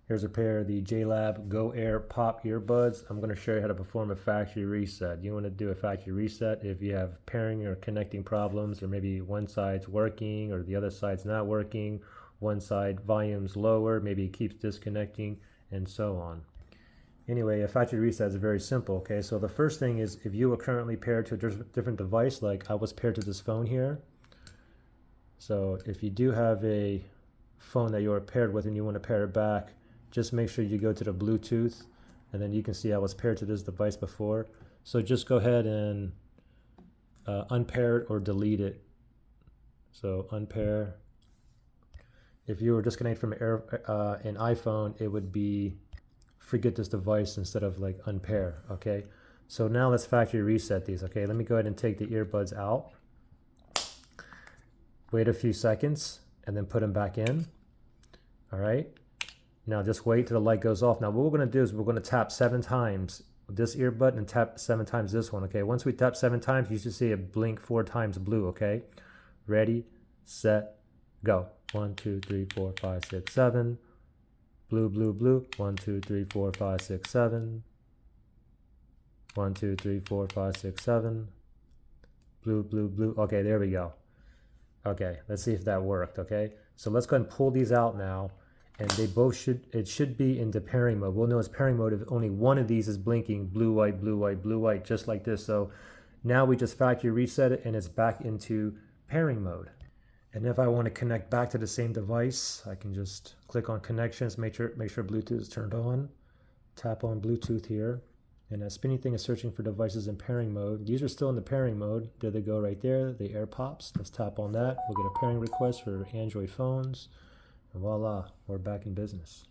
Here's a pair of the JLab Go Air Pop earbuds. I'm going to show you how to perform a factory reset. You want to do a factory reset if you have pairing or connecting problems, or maybe one side's working or the other side's not working, one side volume's lower, maybe it keeps disconnecting, and so on. Anyway, a factory reset is very simple, okay? So the first thing is, if you are currently paired to a different device, like I was paired to this phone here. So if you do have a phone that you are paired with and you want to pair it back, just make sure you go to the Bluetooth, and then you can see I was paired to this device before. So just go ahead and unpair it or delete it. So unpair. If you were disconnected from an iPhone, it would be forget this device instead of like unpair, okay? So now let's factory reset these, okay? Let me go ahead and take the earbuds out. Wait a few seconds and then put them back in, all right? Now just wait till the light goes off. Now what we're gonna do is we're gonna tap 7 times this earbud and tap 7 times this one, okay? Once we tap 7 times, you should see it blink 4 times blue, okay? Ready, set, go. 1, 2, 3, 4, 5, 6, 7. Blue, blue, blue. 1, 2, 3, 4, 5, 6, 7. 1, 2, 3, 4, 5, 6, 7. Blue, blue, blue. Okay, there we go. Okay, let's see if that worked, okay? So let's go ahead and pull these out now. And they both should be into pairing mode. We'll know it's pairing mode if only one of these is blinking blue, white, blue, white, blue, white, just like this. So now we just factory reset it and it's back into pairing mode. And if I want to connect back to the same device, I can just click on connections, make sure Bluetooth is turned on, tap on Bluetooth here. And that spinning thing is searching for devices in pairing mode. These are still in the pairing mode. There they go right there, the AirPops. Let's tap on that. We'll get a pairing request for Android phones. And voila, we're back in business.